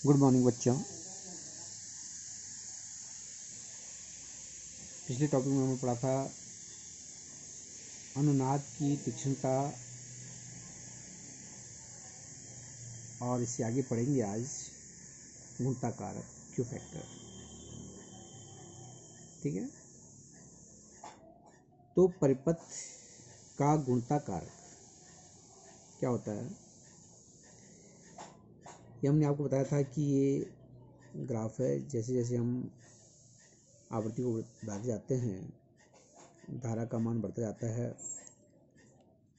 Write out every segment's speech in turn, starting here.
Good morning बच्चों। पिछले topic में हमने पढ़ा था अनुनाद की तीक्ष्णता और इससे आगे पढ़ेंगे आज गुणता कारक क्यू फैक्टर। ठीक है, तो परिपथ का गुणता कारक क्या होता है ये हमने आपको बताया था कि ये ग्राफ है। जैसे जैसे हम आवृत्ति को बढ़ाते जाते हैं धारा का मान बढ़ता जाता है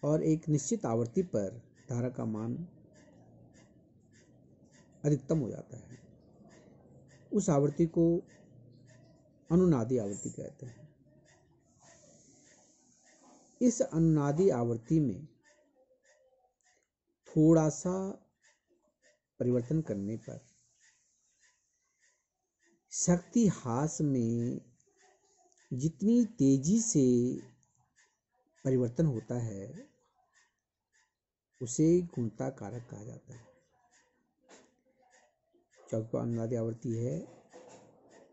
और एक निश्चित आवृत्ति पर धारा का मान अधिकतम हो जाता है। उस आवृत्ति को अनुनादी आवृत्ति कहते हैं। इस अनुनादी आवृत्ति में थोड़ा सा परिवर्तन करने पर शक्ति ह्रास में जितनी तेजी से परिवर्तन होता है उसे गुणता कारक कहा जाता है। जो अनुनादी आवृत्ति है,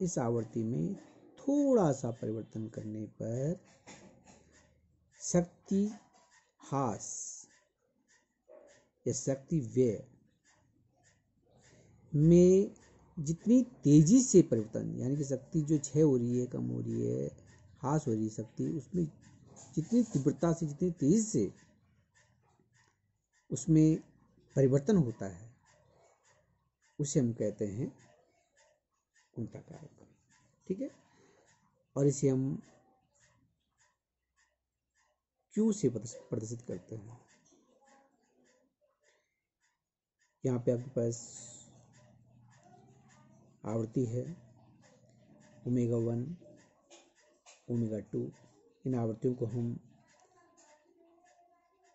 इस आवृत्ति में थोड़ा सा परिवर्तन करने पर शक्ति ह्रास या शक्ति व्यय में जितनी तेजी से परिवर्तन, यानी कि शक्ति जो क्षय हो रही है, कम हो रही है, ह्रास हो रही है शक्ति, उसमें जितनी तीव्रता से, जितनी तेजी से उसमें परिवर्तन होता है उसे हम कहते हैं गुणता कारक। ठीक है, और इसे हम Q से प्रदर्शित करते हैं। यहाँ पे आपके पास आवृत्ति है ओमेगा 1, ओमेगा 2। इन आवृत्तियों को हम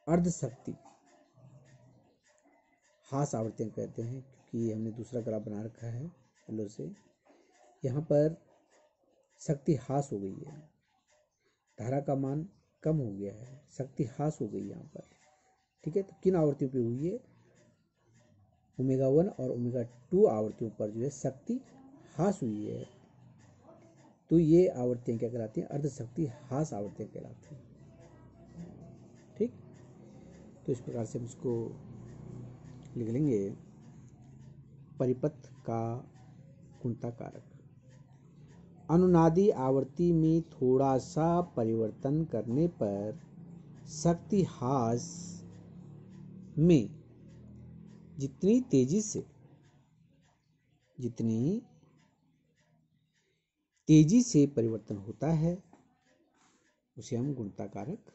अर्ध शक्ति ह्रास आवृत्तियाँ कहते हैं, क्योंकि हमने दूसरा ग्राफ बना रखा है येलो से। यहाँ पर शक्ति ह्रास हो गई है, धारा का मान कम हो गया है, शक्ति ह्रास हो गई यहाँ पर। ठीक है, तो किन आवृत्तियों पे हुई है? ओमेगा 1 और ओमेगा 2 आवृत्तियों पर जो है शक्ति ह्रास हुई है। तो ये आवृत्तियाँ क्या कहलाती हैं? अर्ध शक्ति ह्रास आवृत्तियाँ कहलाती हैं। ठीक, तो इस प्रकार से हम इसको लिख लेंगे। परिपथ का गुणता कारक अनुनादी आवृत्ति में थोड़ा सा परिवर्तन करने पर शक्ति ह्रास में जितनी तेजी से परिवर्तन होता है उसे हम गुणता कारक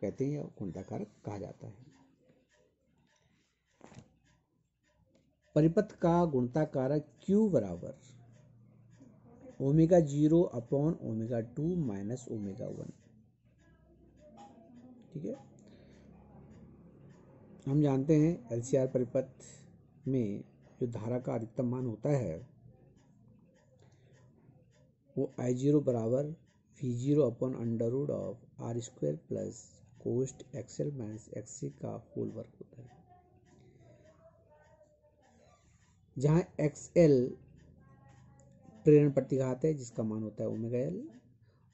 कहते हैं या गुणता कारक कहा जाता है। परिपथ का गुणता कारक Q बराबर omega 0 upon omega 2 minus omega 1। ठीक है, हम जानते हैं LCR परिपथ में जो धारा का अधिकतम मान होता है वो I0 बराबर V0 upon under root of R square plus कोस्ट XL माइनस XC का होल वर्ग होता है, जहाँ XL प्रेरण प्रतिघात है जिसका मान होता है ओमेगा L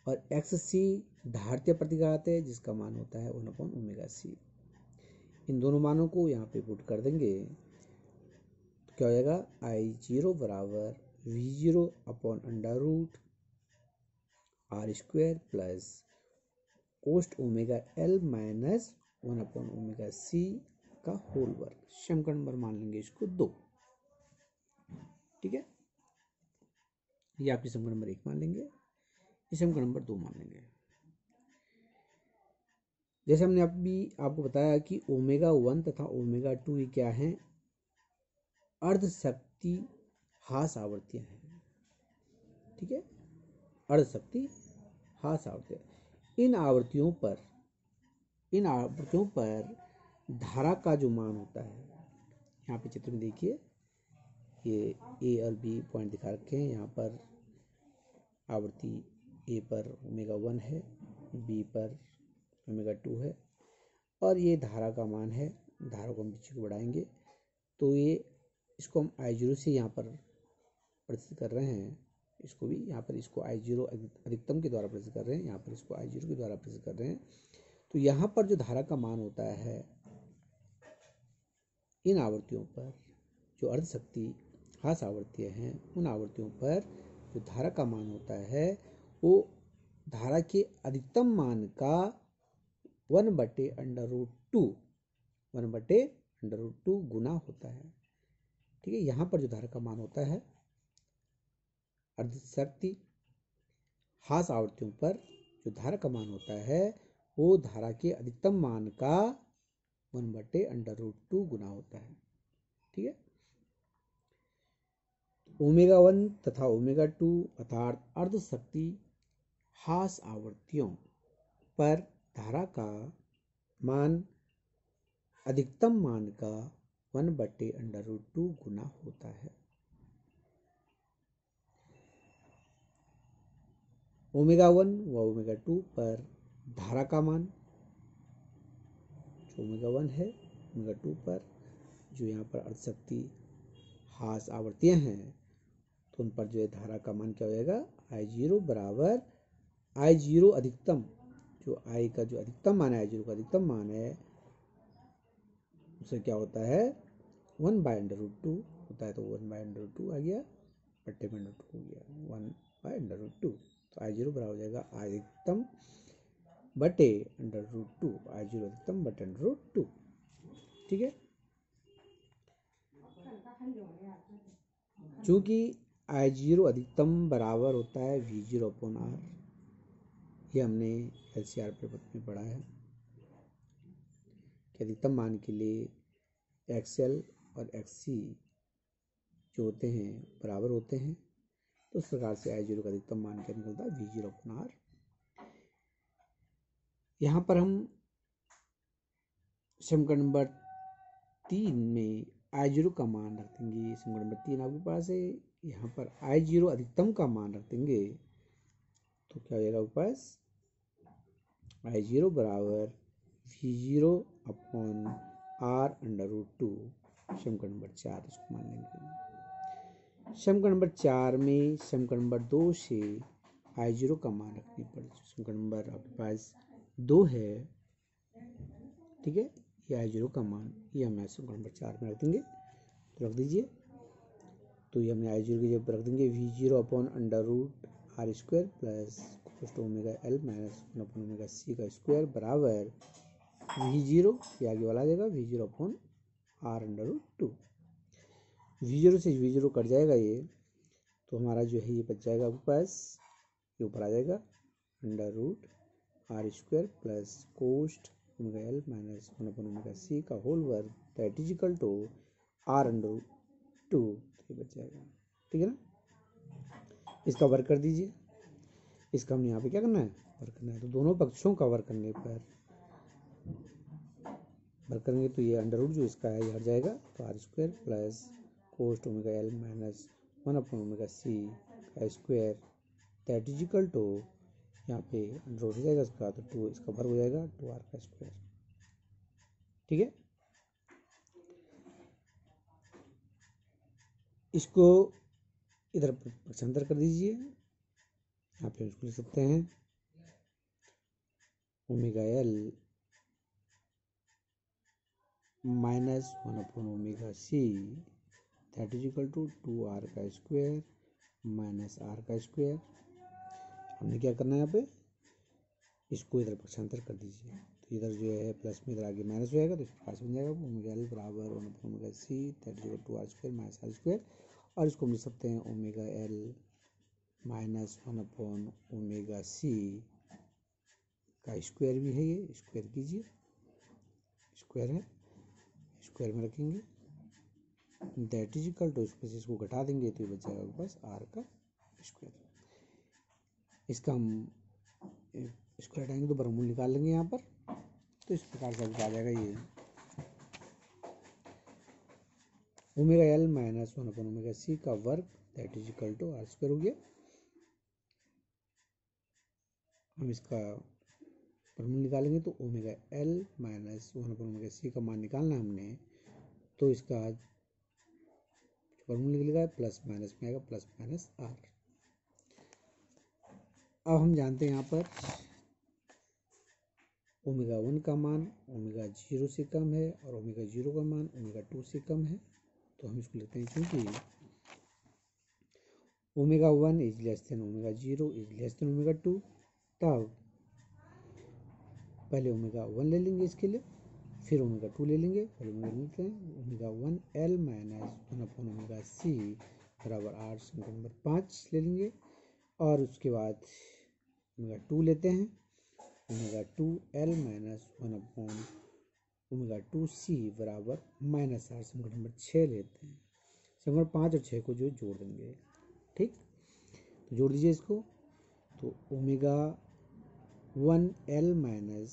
और XC धारतीय प्रतिघात है जिसका मान होता है 1 अपॉन ओमेगा C। इन दोनों मानों को यहाँ पे पुट कर देंगे तो क्या हो जाएगा? I0 बराबर V0 upon under root R square plus कोस्ट omega L minus 1 upon omega C का होल वर्ग। समीकरण नंबर मान लेंगे इसको 2। ठीक है, ये आपकी समीकरण नंबर 1 मान लेंगे, ये समीकरण नंबर 2 मान लेंगे। जैसे हमने अभी आपको बताया कि ओमेगा 1 तथा ओमेगा 2 ये क्या हैं? अर्ध शक्ति ह्रास आवृत्तियां हैं। ठीक है, अर्ध शक्ति ह्रास आवृत्तियां। इन आवृत्तियों पर धारा का जो मान होता है, यहाँ पे चित्र में देखिए, ये A और B पॉइंट दिखा रखे हैं। यहाँ पर आवृत्ति A पर ओमेगा 1 है, B पर ओमेगा 2 है और ये धारा का मान है। धारा को हम पीछे को बढ़ाएंगे तो ये इसको हम I0 से यहाँ पर प्रदर्शित कर रहे हैं, इसको भी यहाँ पर इसको I0 अधिकतम के द्वारा प्रदर्शित कर रहे हैं, यहाँ पर इसको I0 के द्वारा प्रदर्शित कर रहे हैं। तो यहाँ पर जो धारा का मान होता है इन आवृत्तियों पर, जो अर्ध शक्ति हास आवृत्तियाँ हैं, उन आवृत्तियों पर जो धारा का मान होता है वो धारा के अधिकतम मान का 1/√2 गुना होता है। ठीक है, यहाँ पर जो धारा का मान होता है अर्ध शक्ति हास आवृत्तियों पर जो धारा का मान होता है वो धारा के अधिकतम मान का 1/√2 गुना होता है। ठीक है, ओमेगा 1 तथा ओमेगा 2 अर्थात अर्ध शक्ति हास आवृत्तियों पर धारा का मान अधिकतम मान का 1/√2 गुना होता है। ओमेगा 1 व ओमेगा 2 पर धारा का मान, जो ओमेगा 1 है ओमेगा 2 पर जो यहाँ पर अर्ध शक्ति हास आवृत्तियाँ हैं, तो उन पर जो है धारा का मान क्या हो जाएगा, I0 बराबर I0 अधिकतम, जो I का जो अधिकतम मान है, I0 का अधिकतम मान है, उससे क्या होता है 1/√2 होता है। तो 1/√2 आ गया, बट्टे में √2 हो गया 1/√2। तो I0 बराबर हो जाएगा अधिकतम बटे √2, I0 अधिकतम बटे √2। ठीक है, चूंकि I0 अधिकतम बराबर होता है V0/R, ये हमने LCR पेपर में पढ़ा है कि अधिकतम मान के लिए XL और XC जो होते हैं बराबर होते हैं। तो उस प्रकार से I0 का अधिकतम मान क्या निकलता है, V0/R। यहाँ पर हम समीकरण नंबर 3 में I0 का मान रख देंगे। समीकरण नंबर 3 आपके पास है, यहाँ पर I0 अधिकतम का मान रख देंगे तो क्या हो जाएगा आपके पास, I0 बराबर V0/R√2। समीकरण नंबर 4 इसको मान लेंगे। समीकरण नंबर 4 में समीकरण नंबर 2 से I0 का मान रखने पर समीकरण नंबर आपके पास 2 है। ठीक है, ये I0 का मान ये हम समीकरण नंबर 4 में रख देंगे, तो रख दीजिए। तो ये हमने I0 की जगह रख देंगे V0/√R² plus cos⁻L minus 1/ωc का स्क्वायर बराबर V0, ये आगे वाला आ जाएगा V0/R√2। V0 से V0 कट जाएगा ये, तो हमारा जो है ये बच जाएगा आपके पास, ये ऊपर आ जाएगा √R² plus cos⁻L minus 1/ωc का होल वर्ग that is equal to R√2, ये बच जाएगा। ठीक है ना, इसका वर्ग कर दीजिए। इसका हमने यहाँ पे क्या करना है, वर्ग करना है। तो दोनों पक्षों का वर्ग करने पर वर्ग करेंगे तो ये अंडर रूट जो इसका है ये हट जाएगा, तो R² plus cos⁻L minus 1/ωc का square that is equal to, यहाँ पे अंडर रूट हो जाएगा इसका, तो 2 इसका वर्ग हो जाएगा 2R का स्क्वायर। ठीक है, इसको इधर पक्षांतर कर दीजिए। यहाँ पे इसको लिख सकते हैं ω_L minus 1/ωc that is equal to 2R का स्क्वायर माइनस R का स्क्वायर। हमने क्या करना है यहाँ पे, इसको इधर पक्षांतर कर दीजिए, तो इधर जो है प्लस में इधर आगे माइनस हो जाएगा, तो इस प्रकार से बन जाएगा ω_L बराबर 1/ωc that is equal to R² minus R²। और इसको हम लिख सकते हैं ω_L माइनस 1/ωc का स्क्वायर भी है, ये स्क्वायर कीजिए, स्क्वायर है, स्क्वायर में रखेंगे दैट इज इक्वल टू, इसको घटा देंगे तो ये बच जाएगा बस R का स्क्वायर। इसका हम इसको हटाएंगे तो वर्गमूल निकाल लेंगे यहाँ पर, तो इस प्रकार से आ जाएगा ये ω_L माइनस 1/ωc का वर्ग that is equal to R² हो गया। हम इसका वर्गमूल निकालेंगे तो ω_L माइनस 1/ωc का मान निकालना हमने, तो इसका वर्गमूल निकलेगा, प्लस माइनस में आएगा प्लस माइनस आर। अब हम जानते हैं यहाँ पर ओमेगा 1 का मान ओमेगा 0 से कम है और ओमेगा 0 का मान ओमेगा 2 से कम है, तो हम इसको लिखते हैं क्योंकि omega 1 is less than omega 0 is less than omega 2, तब पहले ओमेगा 1 ले लेंगे इसके लिए, फिर ओमेगा 2 ले लेंगे। पहले omega 1 L minus 1 omega C बराबर आर समीकरण नंबर 5 ले लेंगे, और उसके बाद ओमेगा 2 लेते हैं, ओमेगा 2 एल माइनस 1 ओमेगा 2 सी बराबर माइनस आर समीकरण नंबर 6 लेते हैं। समीकरण 5 और 6 को जो जोड़ देंगे, ठीक, तो जोड़ दीजिए इसको। तो omega 1 L minus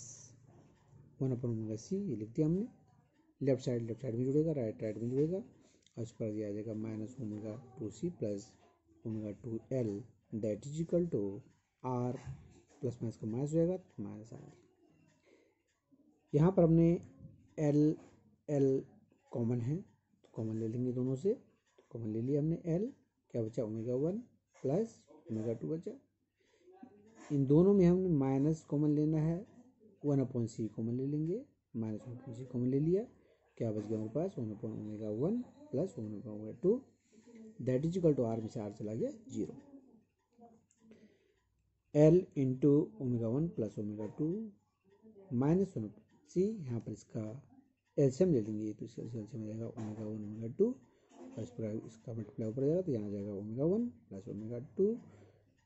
1 omega C ये लिख दिया हमने, लेफ्ट साइड में जुड़ेगा, राइट में जुड़ेगा, और इस पर दिया जाएगा minus omega 2 C plus omega 2 L that is equal to R, plus minus का माइनस हो जाएगा तो माइनस आर। यहाँ पर हमने एल एल कॉमन है तो कॉमन ले लेंगे दोनों से, तो कॉमन ले लिया हमने एल, क्या बचा ओमेगा 1 प्लस ओमेगा 2 बचा। इन दोनों में हमने माइनस कॉमन लेना है, 1/c कॉमन ले लेंगे, माइनस 1/c कॉमन ले लिया, क्या बच गया हमारे पास one by omega 1 plus one by omega 2 that is equal to R में से आर चला गया 0। L into omega 1 plus omega 2 minus 1/c, यहाँ पर इसका एलसीएम ले लेंगे, तो इसका एलसीएम हो जाएगा ओमेगा 1 ओमेगा 2, और इस पर इसका मल्टीप्लाई ऊपर जाएगा तो यहाँ आ जाएगा omega 1 plus omega 2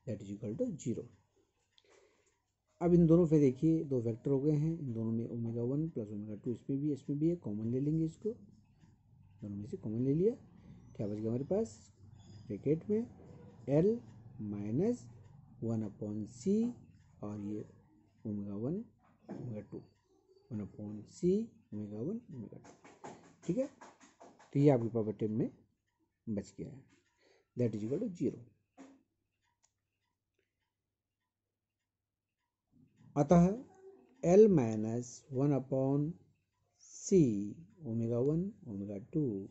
that is equal to 0। अब इन दोनों पे देखिए दो वेक्टर हो गए हैं, इन दोनों में ओमेगा 1 प्लस ओमेगा 2 इसमें भी है, कॉमन ले लेंगे इसको, दोनों में से कॉमन ले लिया, क्या बच गया हमारे पास ब्रैकेट में एल माइनस 1/c, और ये omega 1 omega 2 1/c omega 1 omega 2, ठीक है। तो ये आपके पावर टेम में बच गया है, दैट इज इक्वल टू 0। अतः L minus 1/c omega 1 omega 2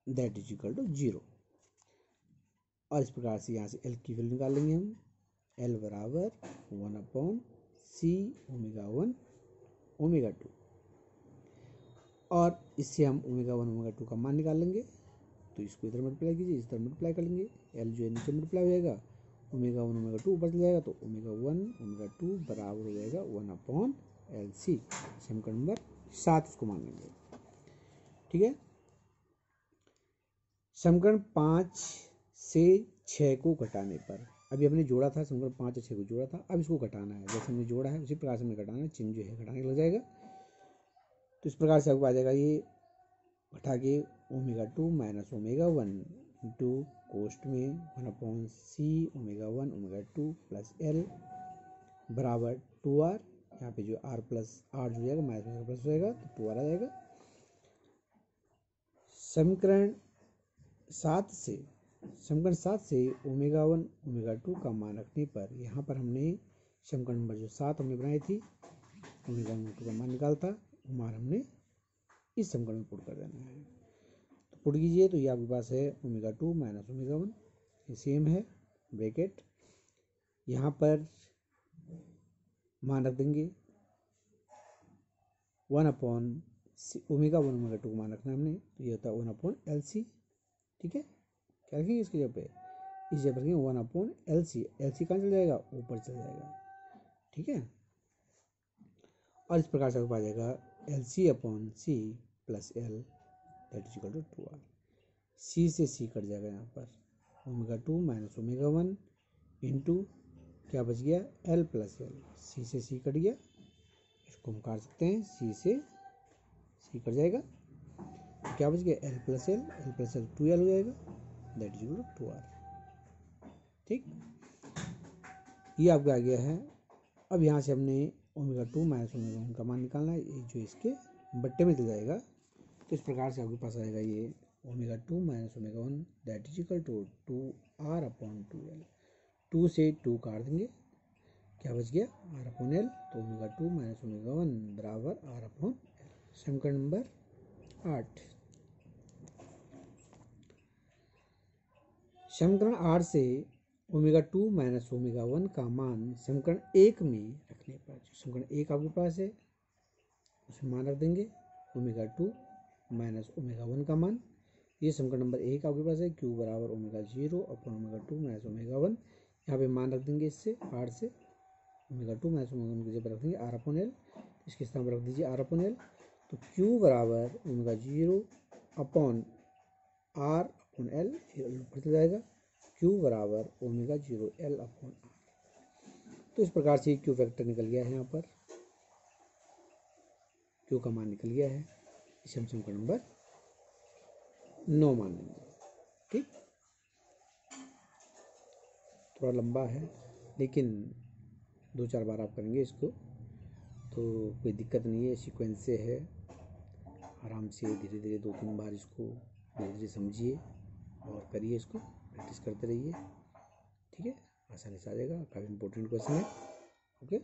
that is equal to 0, और इस प्रकार से यहाँ से L की वैल्यू निकाल लेंगे हम, L बराबर 1/c ओमेगा 1 ओमेगा 2, और इससे हम ओमेगा 1 ओमेगा 2 का मान निकाल लेंगे, तो इसको इधर मल्टीप्लाई कीजिए, इस तरह मल्टीप्लाई कर लेंगे, L जो है नीचे मल्टीप्लाई हो जाएगा, ओमेगा 1 ओमेगा 2 ऊपर चल जाएगा, तो ओमेगा 1 ओमेगा 2 बराबर हो जाएगा 1/LC, समीकरण नंबर 7 इसको मान लेंगे, ठीक है। समीकरण 5 से 6 को घटाने पर, अभी हमने जोड़ा था समीकरण 5 और 6 को जोड़ा था, अब इसको घटाना है, जैसे हमने जोड़ा है उसी प्रकार से हमें घटाना है, चिन्ह जो है घटाने लग जाएगा, तो इस प्रकार से आपको आ जाएगा ये घटा के ओमेगा 2 माइनस ओमेगा 1 इंटू कोष्ट में 1/c omega 1 omega 2 plus L बराबर 2r, यहाँ पे जो r प्लस आर जो जाएगा माइनस में प्लस हो जाएगा तो 2r आ जाएगा। समीकरण 7 से ओमेगा 1 ओमेगा 2 का मान रखने पर, यहाँ पर हमने समीकरण नंबर जो 7 हमने बनाई थी ओमेगा 1 का मान निकालता, वो मान हमने इस समीकरण में पुट कर देना है, तो पुट कीजिए, तो ये आपके पास है ओमेगा 2 माइनस ओमेगा 1, ये सेम है ब्रैकेट, यहाँ पर मान रख देंगे 1/ओमेगा 1 ओमेगा 2 मान रखना हमने, तो ये होता है 1/LC, ठीक है। क्या रखेंगे इसकी जगह पे, इस जगह पर रखेंगे 1/LC, LC कहाँ चल जाएगा ऊपर चल जाएगा, ठीक है, और इस प्रकार से आपको आ जाएगा LC/C plus L that is equal to 2r, C से C कट जाएगा, यहाँ पर ओमेगा 2 माइनस ओमेगा 1 इंटू क्या बच गया L प्लस L, C से C कट गया, इसको हम काट सकते हैं, C से C कट जाएगा, तो क्या बच गया L प्लस L 2L हो जाएगा that is equal to 2r, ठीक, ये आपका आ गया है। अब यहाँ से हमने ओमेगा 2 माइनस ओमेगा 1 का मान निकालना है, ये जो इसके बट्टे में चल जाएगा, तो इस प्रकार से आपके पास आएगा ये omega 2 minus omega 1 that is equal to 2r/2l, 2 से 2 काट देंगे, क्या बच गया r/l, तो ओमेगा 2 माइनस ओमेगा 1 बराबर r/l, समीकरण नंबर 8। समीकरण 8 से ओमेगा 2 माइनस ओमेगा 1 का मान समीकरण 1 में रखने पर, जो समीकरण 1 आपके पास है उसमें मान रख देंगे ओमेगा 2 माइनस ओमेगा 1 का मान। ये समीकरण नंबर 1 आपके पास है, क्यू बराबर omega 0 upon omega 2 minus omega 1। यहाँ पे मान रख देंगे इससे 8 से ओमेगा 2 माइनस ओमेगा 1 की जगह रख देंगे आर अपॉन एल, इसके स्थान पर रख दीजिए आर अपॉन एल। तो क्यू बराबर omega 0 upon R upon L बढ़ते जाएगा, क्यू बराबर ओमेगा 0 एल अपॉन आर। तो इस प्रकार से क्यू फैक्टर निकल गया है, यहाँ पर क्यू का मान निकल गया है। इसे हम समीकरण नंबर 9 मान लेंगे। ठीक, थोड़ा लंबा है लेकिन 2-4 बार आप करेंगे इसको तो कोई दिक्कत नहीं है, सीक्वेंस से है, आराम से धीरे धीरे 2-3 बार इसको धीरे धीरे समझिए और करिए, इसको प्रैक्टिस करते रहिए। ठीक है, आसानी से आ जाएगा, काफ़ी इंपॉर्टेंट क्वेश्चन है। ओके।